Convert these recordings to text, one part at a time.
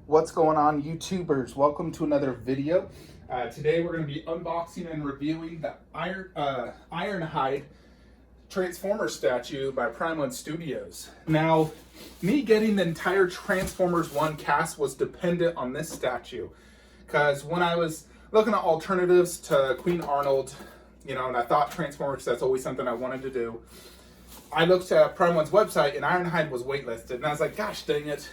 What's going on, YouTubers? Welcome to another video. Today we're going to be unboxing and reviewing the Ironhide Transformers statue by Prime 1 Studios. Now, me getting the entire Transformers 1 cast was dependent on this statue, because when I was looking at alternatives to Queen Arnold, and I thought Transformers, that's always something I wanted to do, I looked at Prime 1's website and Ironhide was waitlisted, and I was like, gosh dang it.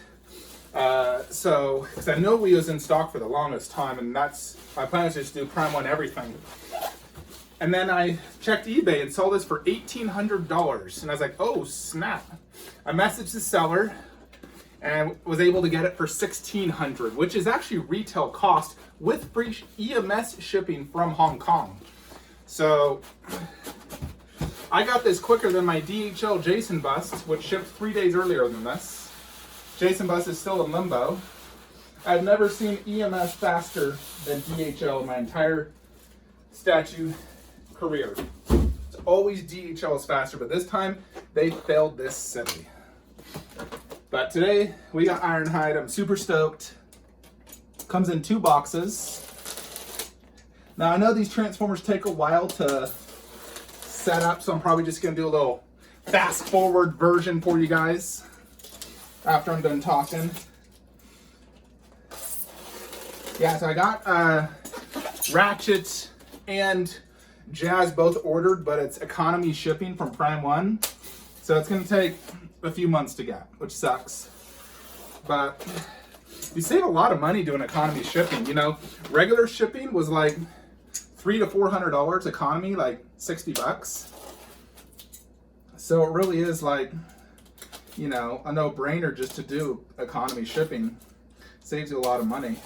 Because I know we was in stock for the longest time, and that's my plan is just to do Prime 1 everything. And then I checked eBay and saw this for $1,800, and I was like, oh snap. I messaged the seller and was able to get it for $1,600, which is actually retail cost with free EMS shipping from Hong Kong. So I got this quicker than my DHL Jason bust, which shipped 3 days earlier than this. Jason bus is still in limbo. I've never seen EMS faster than DHL in my entire statue career. It's always DHL is faster, but this time they failed this silly. But today we got Ironhide. I'm super stoked. Comes in 2 boxes. Now I know these Transformers take a while to set up, so I'm probably just gonna do a little fast forward version for you guys after I'm done talking. Yeah, so I got Ratchet and Jazz both ordered, but it's economy shipping from Prime 1. So it's gonna take a few months to get, which sucks. But you save a lot of money doing economy shipping. Regular shipping was like $300 to $400, economy like $60. So it really is like, a no-brainer just to do economy shipping. Saves you a lot of money.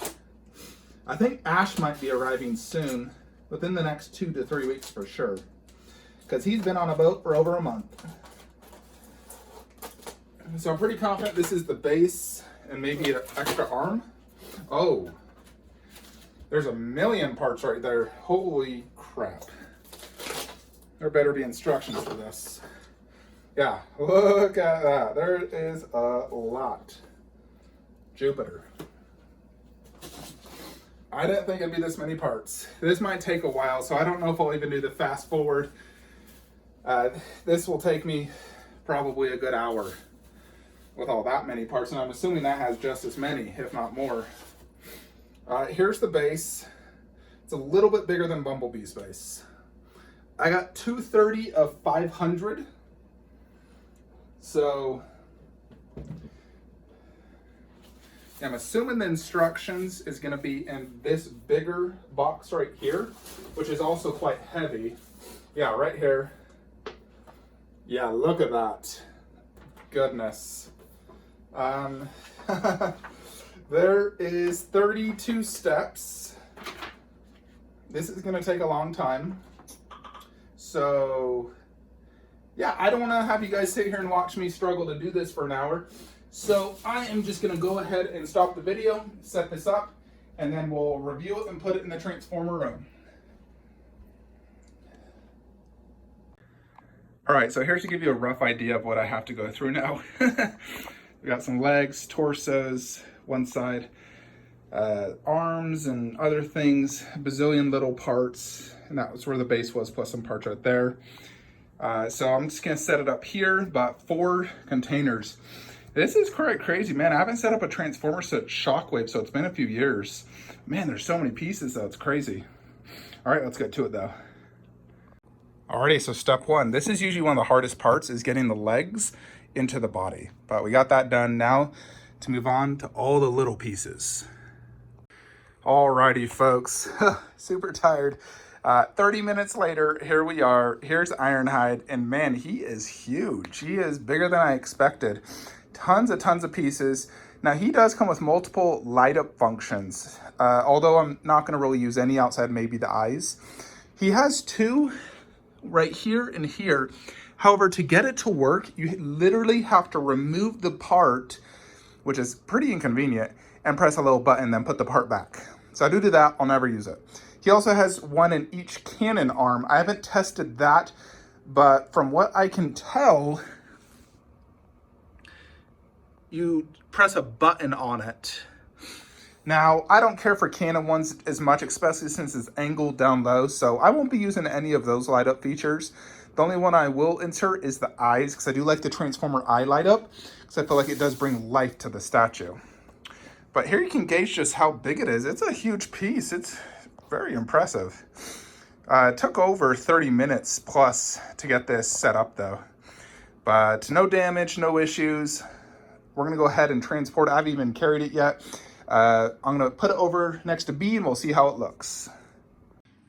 I think Ash might be arriving soon, within the next 2 to 3 weeks for sure, because he's been on a boat for over a month. So I'm pretty confident this is the base and maybe an extra arm. Oh, there's a million parts right there. Holy crap. There better be instructions for this. Yeah, look at that. There is a lot. Jupiter. I didn't think it'd be this many parts. This might take a while, so I don't know if I'll even do the fast forward. This will take me probably a good hour with all that many parts, and I'm assuming that has just as many, if not more. Here's the base. It's a little bit bigger than Bumblebee's base. I got 230 of 500. So I'm assuming the instructions is going to be in this bigger box right here, which is also quite heavy. Yeah, right here. Yeah, look at that. Goodness. There is 32 steps. This is going to take a long time. So yeah, I don't want to have you guys sit here and watch me struggle to do this for an hour. So I am just going to go ahead and stop the video, set this up, and then we'll review it and put it in the Transformer room. All right, so here's to give you a rough idea of what I have to go through now. We got some legs, torsos, one side, arms and other things, a bazillion little parts, and that was where the base was, plus some parts right there. So I'm just gonna set it up here, but 4 containers. This is quite crazy, man. I haven't set up a Transformer such Shockwave, so it's been a few years. Man, there's so many pieces though, it's crazy. All right, let's get to it though. Alrighty, so step 1. This is usually one of the hardest parts, is getting the legs into the body. But we got that done. Now to move on to all the little pieces. Alrighty, folks, super tired. 30 minutes later, here we are. Here's Ironhide, and man, he is huge. He is bigger than I expected. Tons of pieces. Now, he does come with multiple light up functions, although I'm not going to really use any outside maybe the eyes. He has 2 right here and here. However, to get it to work, you literally have to remove the part, which is pretty inconvenient, and press a little button, then put the part back. So I do that, I'll never use it. He also has 1 in each cannon arm. I haven't tested that, but from what I can tell, you press a button on it Now, I don't care for Canon ones as much, especially since it's angled down low, so I won't be using any of those light up features. The only one I will insert is the eyes, because I do like the Transformer eye light up, because I feel like it does bring life to the statue. But here you can gauge just how big it is. It's a huge piece. It's very impressive. It took over 30 minutes plus to get this set up though. But no damage, no issues. We're gonna go ahead and transport it. I haven't even carried it yet. I'm gonna put it over next to B and we'll see how it looks.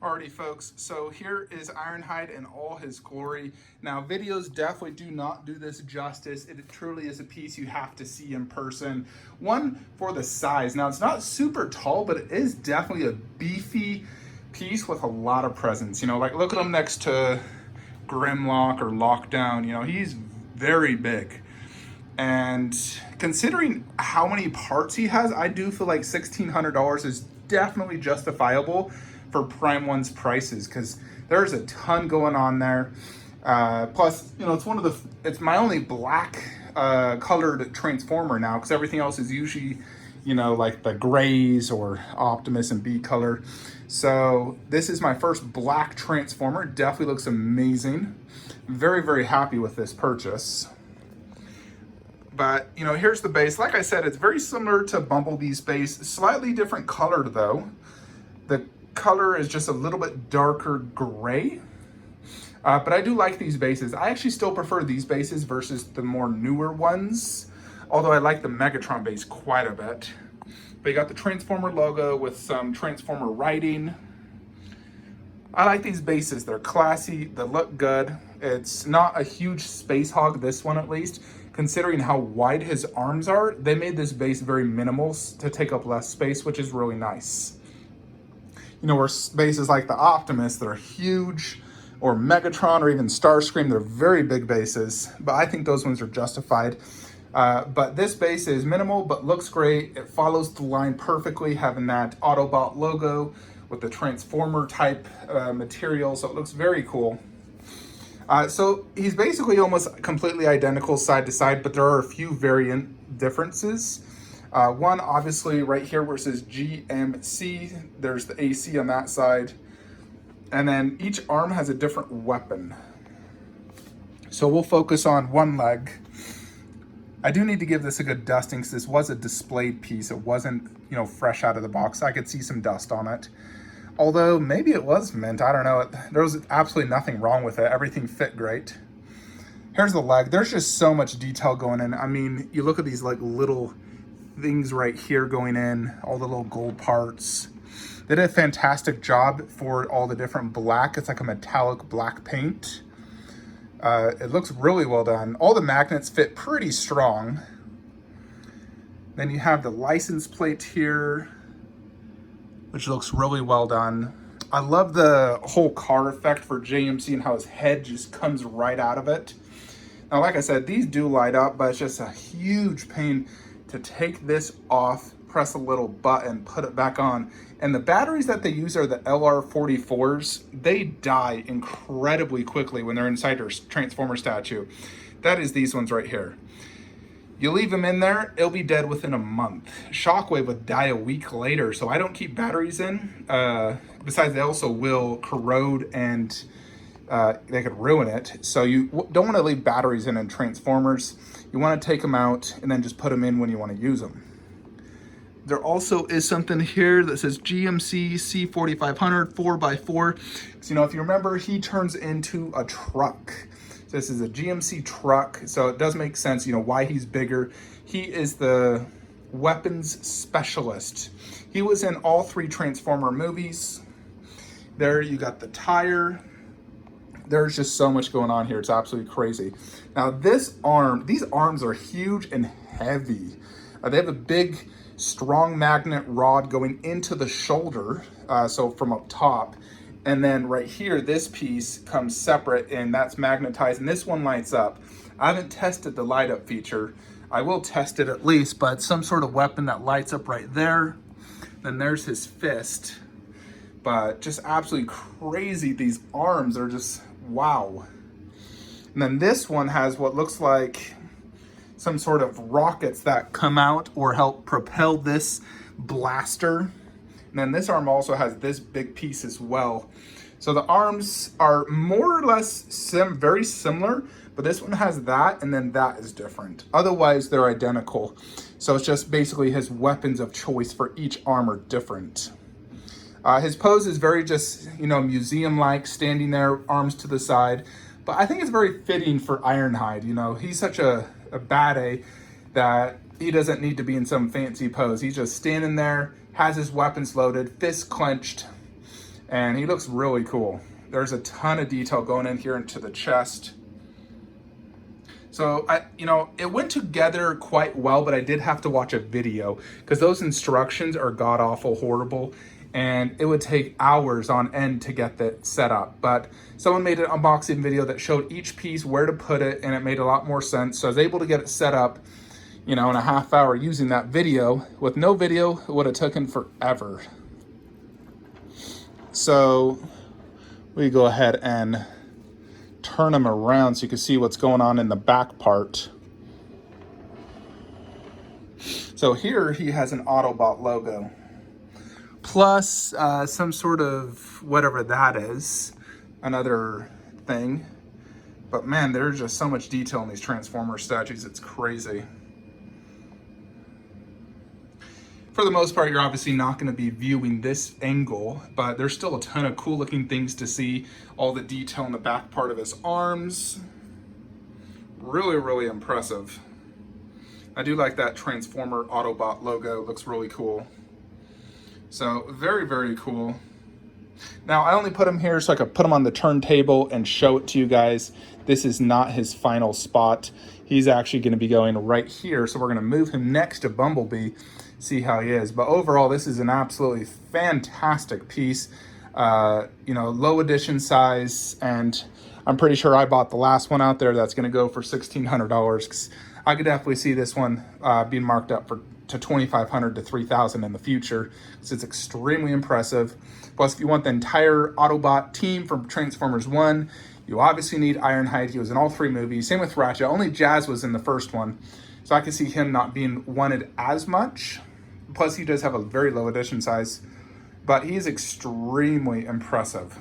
Alrighty folks, so here is Ironhide in all his glory. Now videos definitely do not do this justice. It truly is a piece you have to see in person. One, for the size. Now it's not super tall, but it is definitely a beefy piece with a lot of presence. You know, like look at him next to Grimlock or Lockdown. You know, he's very big. And considering how many parts he has, I do feel like $1,600 is definitely justifiable for Prime One's prices, because there's a ton going on there. Plus, you know, it's my only black colored Transformer now, because everything else is usually, you know, like the grays or Optimus and B color. So this is my first black Transformer. Definitely looks amazing. Very, very happy with this purchase. But, you know, here's the base. Like I said, it's very similar to Bumblebee's base. Slightly different colored, though. The color is just a little bit darker gray. But I do like these bases. I actually still prefer these bases versus the more newer ones. Although I like the Megatron base quite a bit. But you got the Transformer logo with some Transformer writing. I like these bases. They're classy. They look good. It's not a huge space hog, this one at least. Considering how wide his arms are, they made this base very minimal to take up less space, which is really nice. You know, where bases like the Optimus, they're huge, or Megatron, or even Starscream, they're very big bases, but I think those ones are justified. But this base is minimal, but looks great. It follows the line perfectly, having that Autobot logo with the Transformer type material, so it looks very cool. So he's basically almost completely identical side to side, but there are a few variant differences. One, obviously, right here where it says GMC, there's the AC on that side. And then each arm has a different weapon. So we'll focus on one leg. I do need to give this a good dusting because this was a displayed piece. It wasn't, you know, fresh out of the box. I could see some dust on it. Although maybe it was mint, I don't know. There was absolutely nothing wrong with it. Everything fit great. Here's the leg. There's just so much detail going in. I mean, you look at these like little things right here going in, all the little gold parts. They did a fantastic job for all the different black. It's like a metallic black paint. It looks really well done. All the magnets fit pretty strong. Then you have the license plate here, which looks really well done. I love the whole car effect for JMC and how his head just comes right out of it. Now, like I said, these do light up, but it's just a huge pain to take this off, press a little button, put it back on. And the batteries that they use are the LR44s. They die incredibly quickly when they're inside your Transformer statue. That is these ones right here. You leave them in there, it'll be dead within a month. Shockwave would die a week later, so I don't keep batteries in. Besides, they also will corrode and they could ruin it. So you don't want to leave batteries in Transformers. You want to take them out and then just put them in when you want to use them. There also is something here that says GMC C4500 4x4. So, you know, if you remember, he turns into a truck. This is a GMC truck, so it does make sense, you know, why he's bigger. He is the weapons specialist. He was in all 3 Transformer movies. There you got the tire. There's just so much going on here. It's absolutely crazy. Now these arms are huge and heavy. They have a big, strong magnet rod going into the shoulder, so from up top. And then right here, this piece comes separate and that's magnetized, and this one lights up. I haven't tested the light up feature. I will test it at least, but some sort of weapon that lights up right there. Then there's his fist. But just absolutely crazy. These arms are just, wow. And then this one has what looks like some sort of rockets that come out or help propel this blaster. And then this arm also has this big piece as well. So the arms are more or less very similar, but this one has that, and then that is different. Otherwise, they're identical. So it's just basically his weapons of choice for each arm are different. His pose is very just, museum-like, standing there, arms to the side. But I think it's very fitting for Ironhide. He's such a bad A that he doesn't need to be in some fancy pose. He's just standing there, has his weapons loaded, fists clenched, and he looks really cool. There's a ton of detail going in here into the chest. So, it went together quite well, but I did have to watch a video because those instructions are god-awful horrible, and it would take hours on end to get that set up. But someone made an unboxing video that showed each piece, where to put it, and it made a lot more sense. So I was able to get it set up, in a half hour using that video. With no video, it would have taken forever. So we go ahead and turn him around so you can see what's going on in the back part. So here he has an Autobot logo, plus some sort of whatever that is, another thing. But man, there's just so much detail in these Transformer statues, it's crazy. For the most part, you're obviously not going to be viewing this angle, but there's still a ton of cool looking things to see. All the detail in the back part of his arms. Really, really impressive. I do like that Transformer Autobot logo. It looks really cool. So very, very cool. Now, I only put him here so I could put him on the turntable and show it to you guys. This is not his final spot. He's actually going to be going right here. So we're going to move him next to Bumblebee, see how he is. But overall, this is an absolutely fantastic piece. Low edition size, and I'm pretty sure I bought the last one out there that's going to go for $1,600. I could definitely see this one being marked up to $2,500 to $3,000 in the future. So it's extremely impressive. Plus, if you want the entire Autobot team from Transformers 1, you obviously need Ironhide. He was in all 3 movies. Same with Ratchet. Only Jazz was in the first one. So I can see him not being wanted as much. Plus, he does have a very low edition size. But he is extremely impressive.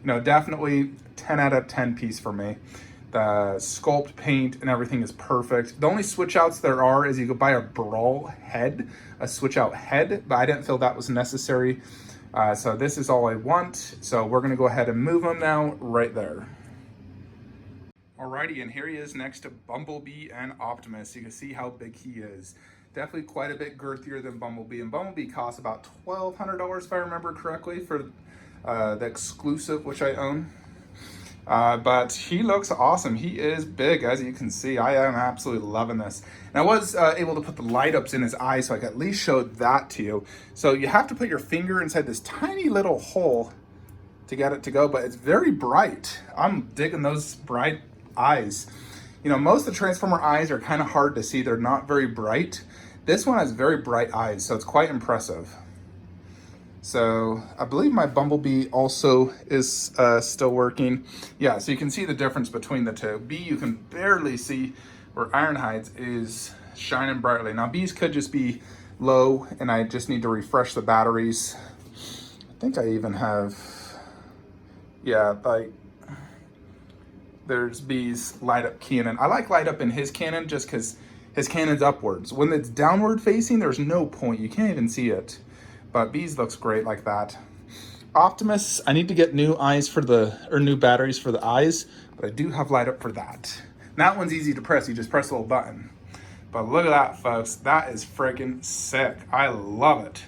Definitely 10 out of 10 piece for me. The sculpt, paint, and everything is perfect. The only switch outs there are is you could buy a Brawl head, a switch out head, but I didn't feel that was necessary. So this is all I want. So we're gonna go ahead and move him now right there. Alrighty, and here he is next to Bumblebee and Optimus. You can see how big he is. Definitely quite a bit girthier than Bumblebee, and Bumblebee costs about $1,200 if I remember correctly for the exclusive, which I own. But he looks awesome. He is big, as you can see. I am absolutely loving this. And I was able to put the light ups in his eyes, so I could at least show that to you. So you have to put your finger inside this tiny little hole to get it to go, but it's very bright. I'm digging those bright eyes. Most of the Transformer eyes are kind of hard to see. They're not very bright. This one has very bright eyes, so it's quite impressive. So I believe my Bumblebee also is still working. Yeah, so you can see the difference between the two. B, you can barely see where Ironhide's is shining brightly. Now B's could just be low and I just need to refresh the batteries. I think I even have, yeah, there's B's light up cannon. I like light up in his cannon just because his cannon's upwards. When it's downward facing, there's no point. You can't even see it. But B's looks great like that. Optimus, I need to get new new batteries for the eyes, but I do have light up for that. And that one's easy to press. You just press a little button. But look at that, folks. That is freaking sick. I love it.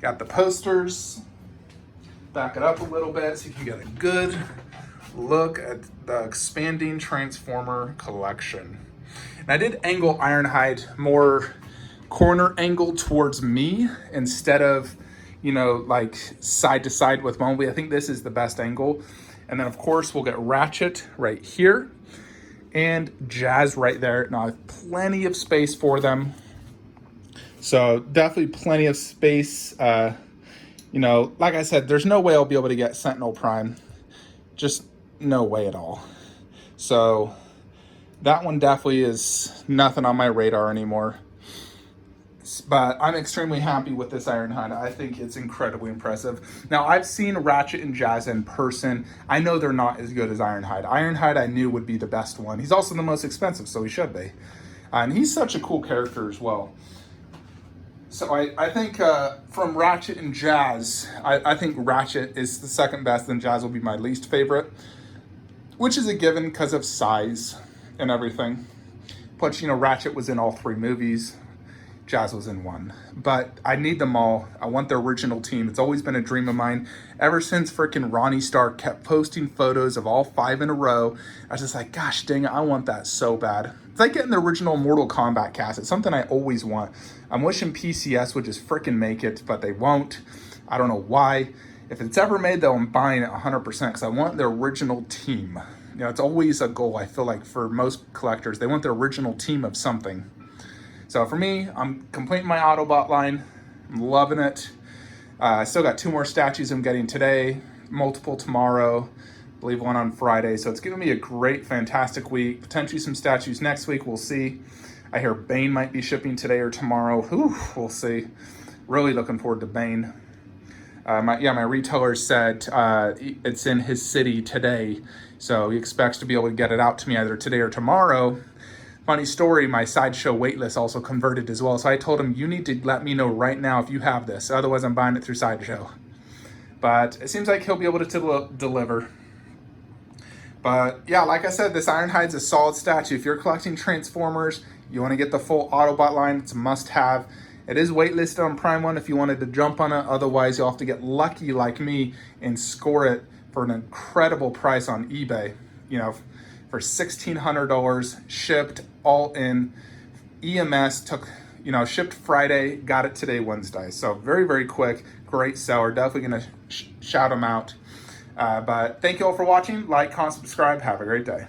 Got the posters. Back it up a little bit so you can get a good look at the expanding Transformer collection. And I did angle Ironhide more corner angle towards me instead of, like side to side with Bumblebee. I think this is the best angle. And then of course we'll get Ratchet right here and Jazz right there. Now I have plenty of space for them. So definitely plenty of space. Like I said, there's no way I'll be able to get Sentinel Prime. Just no way at all. So that one definitely is nothing on my radar anymore. But I'm extremely happy with this Ironhide. I think it's incredibly impressive. Now, I've seen Ratchet and Jazz in person. I know they're not as good as Ironhide. Ironhide I knew would be the best one. He's also the most expensive, so he should be. And he's such a cool character as well. So I think from Ratchet and Jazz, I think Ratchet is the second best, and Jazz will be my least favorite, which is a given because of size and everything. Plus, you know, Ratchet was in all 3 movies. Jazz was in 1. But I need them all. I want the original team. It's always been a dream of mine. Ever since freaking Ronnie Stark kept posting photos of all 5 in a row, I was just like, gosh dang it, I want that so bad. It's like getting the original Mortal Kombat cast. It's something I always want. I'm wishing PCS would just freaking make it, but they won't. I don't know why. If it's ever made, though, I'm buying it 100% because I want the original team. You know, it's always a goal, I feel like, for most collectors. They want the original team of something. So for me, I'm completing my Autobot line. I'm loving it. I still got 2 more statues I'm getting today, multiple tomorrow, I believe 1 on Friday. So it's giving me a great, fantastic week. Potentially some statues next week, we'll see. I hear Bane might be shipping today or tomorrow. Whew, we'll see. Really looking forward to Bane. My retailer said it's in his city today. So he expects to be able to get it out to me either today or tomorrow. Funny story, my Sideshow waitlist also converted as well. So I told him, you need to let me know right now if you have this. Otherwise, I'm buying it through Sideshow. But it seems like he'll be able to deliver. But yeah, like I said, this Ironhide's a solid statue. If you're collecting Transformers, you want to get the full Autobot line, it's a must-have. It is waitlisted on Prime 1 if you wanted to jump on it. Otherwise, you'll have to get lucky like me and score it for an incredible price on eBay. You know, for $1,600, shipped all in. EMS took, you know, shipped Friday, got it today, Wednesday. So very, very quick, great seller. Definitely gonna shout them out. But thank you all for watching. Like, comment, subscribe. Have a great day.